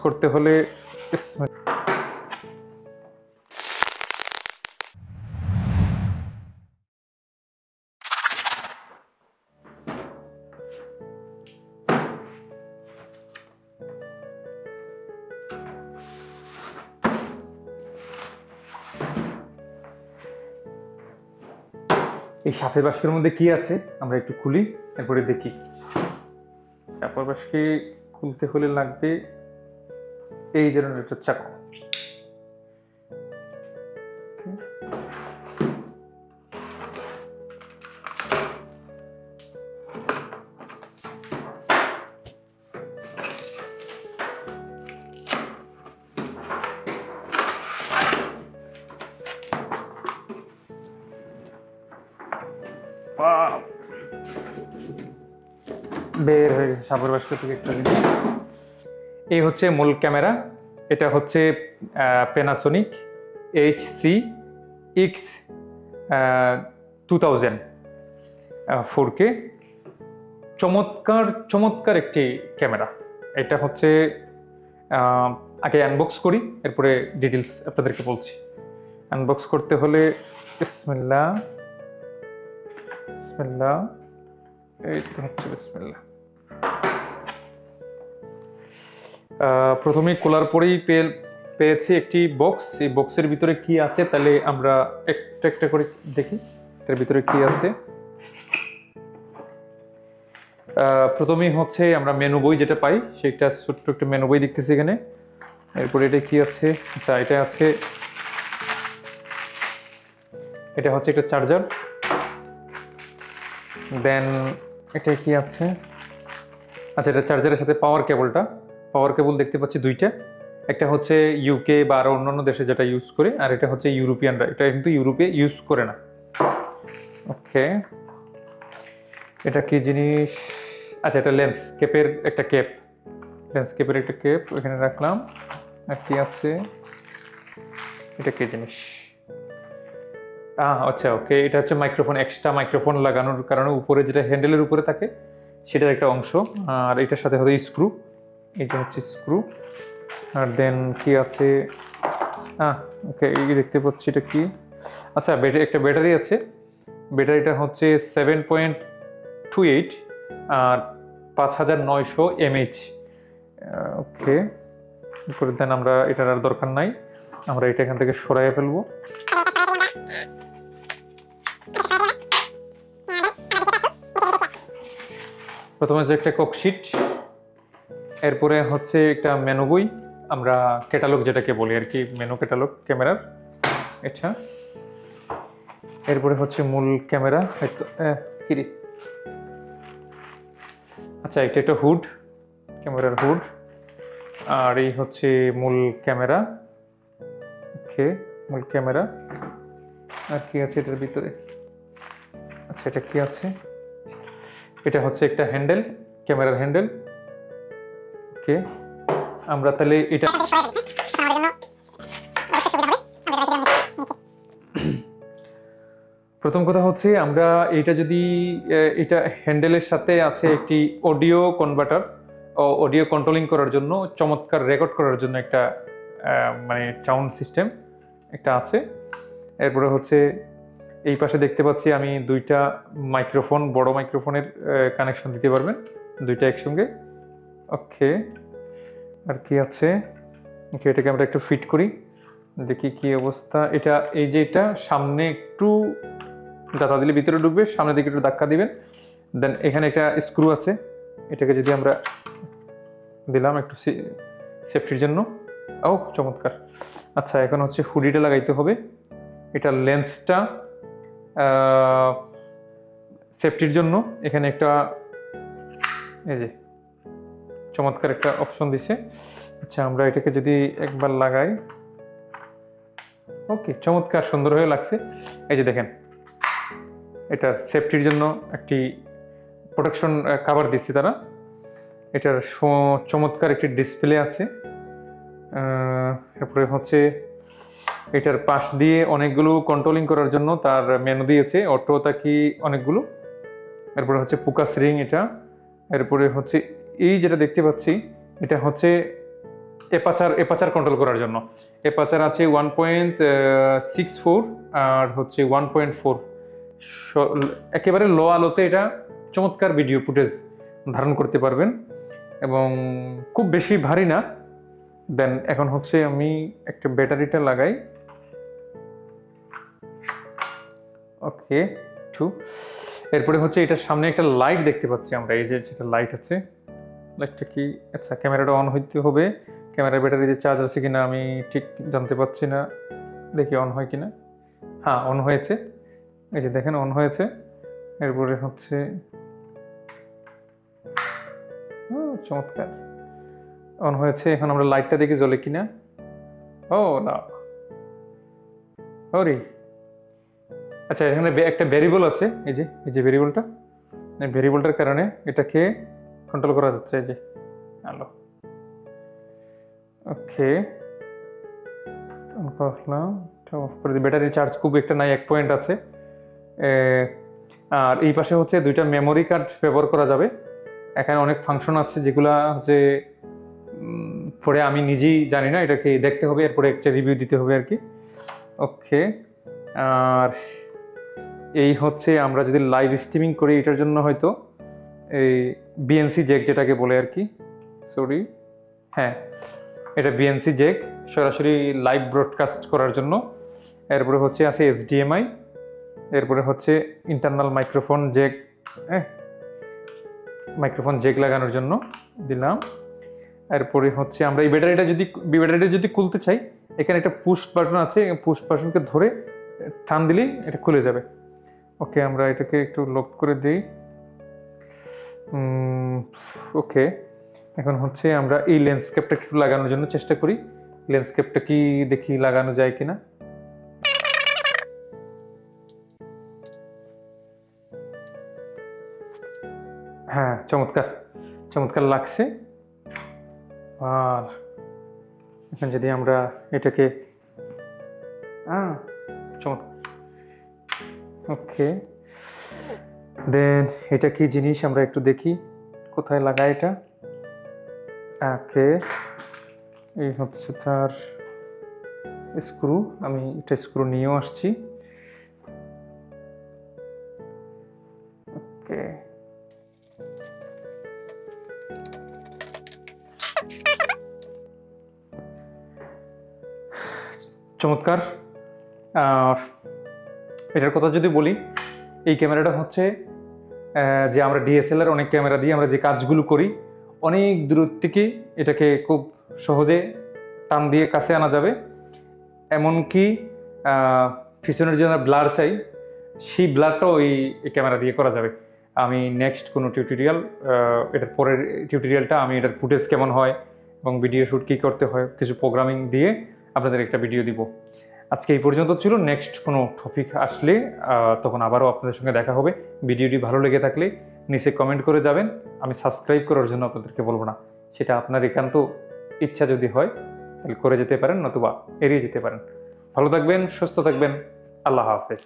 করতে হলে এই সাপের বাস্কের মধ্যে কি আছে আমরা একটু খুলি, এরপরে দেখি। সাপের বাস্কে খুলতে হলে লাগবে এই ধরনের একটা চাকু। বের হয়ে গেছে সাপের বাস্ক থেকে একটা জিনিস। এই হচ্ছে মূল ক্যামেরা। এটা হচ্ছে প্যানাসোনিক HC-X2000 4K। চমৎকার চমৎকার একটি ক্যামেরা। এটা হচ্ছে আগে আনবক্স করি, এরপরে ডিটেলস আপনাদেরকে বলছি। আনবক্স করতে হলে বিসমিল্লাহ বিসমিল্লাহ, এইটা হচ্ছে বিসমিল্লাহ। প্রথমে খোলার পরেই পেয়েছি একটি বক্স। এই বক্সের ভিতরে কি আছে তাহলে আমরা একটা একটা করে দেখি এর ভিতরে কি আছে। প্রথমেই হচ্ছে আমরা মেনু বই যেটা পাই, সেটা ছোট্ট একটা মেনু বই দেখতেছি এখানে। এরপরে এটা কি আছে, আচ্ছা এটা আছে, এটা হচ্ছে একটা চার্জার। দেন এটা কি আছে, আচ্ছা এটা চার্জারের সাথে পাওয়ার কেবলটা। পাওয়ার কেবল দেখতে পাচ্ছি দুইটা, একটা হচ্ছে ইউকে বা আরো অন্যান্য দেশে যেটা ইউজ করে, আর এটা হচ্ছে ইউরোপিয়ানরা, এটা কিন্তু ইউরোপে ইউজ করে না। ওকে, এটা কি জিনিস, আচ্ছা এটা লেন্স ক্যাপের একটা ক্যাপ, লেন্স ক্যাপের একটা ক্যাপ এখানে রাখলাম। আর কি আছে, এটা কি জিনিস, আচ্ছা ওকে, এটা হচ্ছে মাইক্রোফোন, এক্সট্রা মাইক্রোফোন লাগানোর কারণে উপরে যেটা হ্যান্ডেলের উপরে থাকে সেটার একটা অংশ। আর এটার সাথে হচ্ছে স্ক্রু, এটা হচ্ছে স্ক্রু। আর দেন কি আছে, ওকে এই দেখতে পাচ্ছি এটা কি, আচ্ছা একটা ব্যাটারি আছে। ব্যাটারিটা হচ্ছে 7.28 আর 5900 mAh। ওকে, করে দেন আমরা এটার আর দরকার নাই, আমরা এটা এখান থেকে সরাইয়া ফেলবো। প্রথমে যে একটা কোকশিট, এরপরে হচ্ছে একটা মেনু বই, আমরা ক্যাটালগ যেটাকে বলি আর কি, মেনু ক্যাটালগ ক্যামেরার এটা। এরপরে হচ্ছে মূল ক্যামেরা, কিরে, আচ্ছা এটা একটা হুড, ক্যামেরার হুড। আর এই হচ্ছে মূল ক্যামেরা। ওকে, মূল ক্যামেরা। আর কি আছে এটার ভিতরে, আচ্ছা এটা কি আছে, এটা হচ্ছে একটা হ্যান্ডেল, ক্যামেরার হ্যান্ডেল। ওকে, আমরা তাহলে এটা প্রথম কথা হচ্ছে আমরা এটা যদি এটা হ্যান্ডেলের সাথে আছে একটি অডিও কনভার্টার, অডিও কন্ট্রোলিং করার জন্য, চমৎকার রেকর্ড করার জন্য একটা মানে সাউন্ড সিস্টেম একটা আছে। এরপরে হচ্ছে এই পাশে দেখতে পাচ্ছি আমি দুইটা মাইক্রোফোন, বড় মাইক্রোফোনের কানেকশন দিতে পারবেন দুইটা একসঙ্গে। ওকে, আর কি আছে, ওকে এটাকে আমরা একটু ফিট করি, দেখি কি অবস্থা। এটা এই যে এটা সামনে একটু দাতা দিলে ভিতরে ঢুকবে, সামনের দিকে একটু ধাক্কা দিবেন। দেন এখানে একটা স্ক্রু আছে, এটাকে যদি আমরা দিলাম একটু সেফটির জন্য। ও চমৎকার। আচ্ছা এখন হচ্ছে হুডিটা লাগাইতে হবে, এটা লেন্সটা সেফটির জন্য এখানে একটা এই যে চমৎকার একটা অপশন দিছে। আচ্ছা আমরা এটাকে যদি একবার লাগাই, ওকে চমৎকার সুন্দর হয়ে লাগছে। এই যে দেখেন, এটা সেফটির জন্য একটি প্রোটেকশন কভার দিচ্ছে তারা। এটার চমৎকার একটি ডিসপ্লে আছে। এরপরে হচ্ছে এটার পাশ দিয়ে অনেকগুলো কন্ট্রোলিং করার জন্য তার মেনু দিয়েছে, অটো তাকি অনেকগুলো। এরপরে হচ্ছে ফোকাস রিং এটা। এরপরে হচ্ছে এই যেটা দেখতে পাচ্ছি এটা হচ্ছে এপাচার কন্ট্রোল করার জন্য। এপাচার আছে 1.64 আর হচ্ছে 1.4। একেবারে লো আলোতে এটা চমৎকার ভিডিও ফুটেজ ধারণ করতে পারবেন এবং খুব বেশি ভারী না। দেন এখন হচ্ছে আমি একটা ব্যাটারিটা লাগাই। ওকে টু। এরপরে হচ্ছে এটার সামনে একটা লাইট দেখতে পাচ্ছি আমরা, এই যে যেটা লাইট আছে, লাইটটা কি, আচ্ছা ক্যামেরাটা অন হইতে হবে। ক্যামেরার ব্যাটারি যে চার্জ আছে কিনা আমি ঠিক জানতে পারছি না, দেখি অন হয় কিনা। হ্যাঁ অন হয়েছে, এই যে দেখেন অন হয়েছে। এরপরে হচ্ছে চমৎকার অন হয়েছে। এখন আমরা লাইটটা দেখি জ্বলে কিনা। ও না, ওরে আচ্ছা এখানে একটা ভ্যারিয়েবল আছে, এই যে ভ্যারিয়েবলটা, এই ভ্যারিয়েবলটার কারণে এটাকে কন্ট্রোল করা যাচ্ছে। এই যে আলো, ওকে অন করলাম, অফ করে দিই। ব্যাটারি চার্জ খুব একটা নাই, 1 পয়েন্ট আছে। আর এই পাশে হচ্ছে দুইটা মেমোরি কার্ড ব্যবহার করা যাবে। এখানে অনেক ফাংশন আছে যেগুলা হচ্ছে পরে আমি নিজেই জানি না, এটাকে দেখতে হবে, এরপরে একটা রিভিউ দিতে হবে আর কি। ওকে, আর এই হচ্ছে আমরা যদি লাইভ স্ট্রিমিং করি এটার জন্য হয়তো এই বিএনসি জ্যাক যেটাকে বলে আর কি, সরি হ্যাঁ এটা বিএনসি জ্যাক, সরাসরি লাইভ ব্রডকাস্ট করার জন্য। এরপরে হচ্ছে আছে এইচডিএমআই, এরপরে হচ্ছে internal microphone Jack, microphone Jack লাগানোর জন্য দিলাম। এরপরে হচ্ছে আমরা এই ব্যাটারিটা যদি খুলতে চাই, এখানে একটা পুশ বাটন আছে, পুশ বাটনকে ধরে টান দিলেই এটা খুলে যাবে। ওকে আমরা এটাকে একটু লক করে দিই। ওকে, এখন হচ্ছে আমরা এই ল্যান্ডস্কেপটা একটু লাগানোর জন্য চেষ্টা করি। ল্যান্ডস্কেপটা কি দেখি লাগানো যায় কিনা। হ্যাঁ চমৎকার চমৎকার লাগছে। আর এখন যদি আমরা এটাকে চমৎকার, ওকে দেন এটা কি জিনিস আমরা একটু দেখি কোথায় লাগায় এটা। ওকে, এই হচ্ছে তার স্ক্রু, আমি এটা স্ক্রু নিয়েও আসছি। ওকে চমৎকার। আর এটার কথা যদি বলি, এই ক্যামেরাটা হচ্ছে যে আমরা ডিএসএলআর অনেক ক্যামেরা দিয়ে আমরা যে কাজগুলো করি, অনেক দূর থেকে এটাকে খুব সহজে টান দিয়ে কাছে আনা যাবে। এমনকি পিছনের যে ব্লার চাই, সেই ব্লারটাও এই ক্যামেরা দিয়ে করা যাবে। আমি নেক্সট কোনো টিউটোরিয়াল, এটার পরের টিউটোরিয়ালটা আমি এটার ফুটেজ কেমন হয় এবং ভিডিও শ্যুট কী করতে হয় কিছু প্রোগ্রামিং দিয়ে আপনাদের একটা ভিডিও দিব। আজকে এই পর্যন্ত ছিল, নেক্সট কোনো টপিক আসলে তখন আবারও আপনাদের সঙ্গে দেখা হবে। ভিডিওটি ভালো লেগে থাকলে নিচে কমেন্ট করে যাবেন, আমি সাবস্ক্রাইব করার জন্য আপনাদেরকে বলবো না, সেটা আপনার একান্ত ইচ্ছা যদি হয় তাহলে করে যেতে পারেন, নতুবা এড়িয়ে যেতে পারেন। ভালো থাকবেন, সুস্থ থাকবেন, আল্লাহ হাফেজ।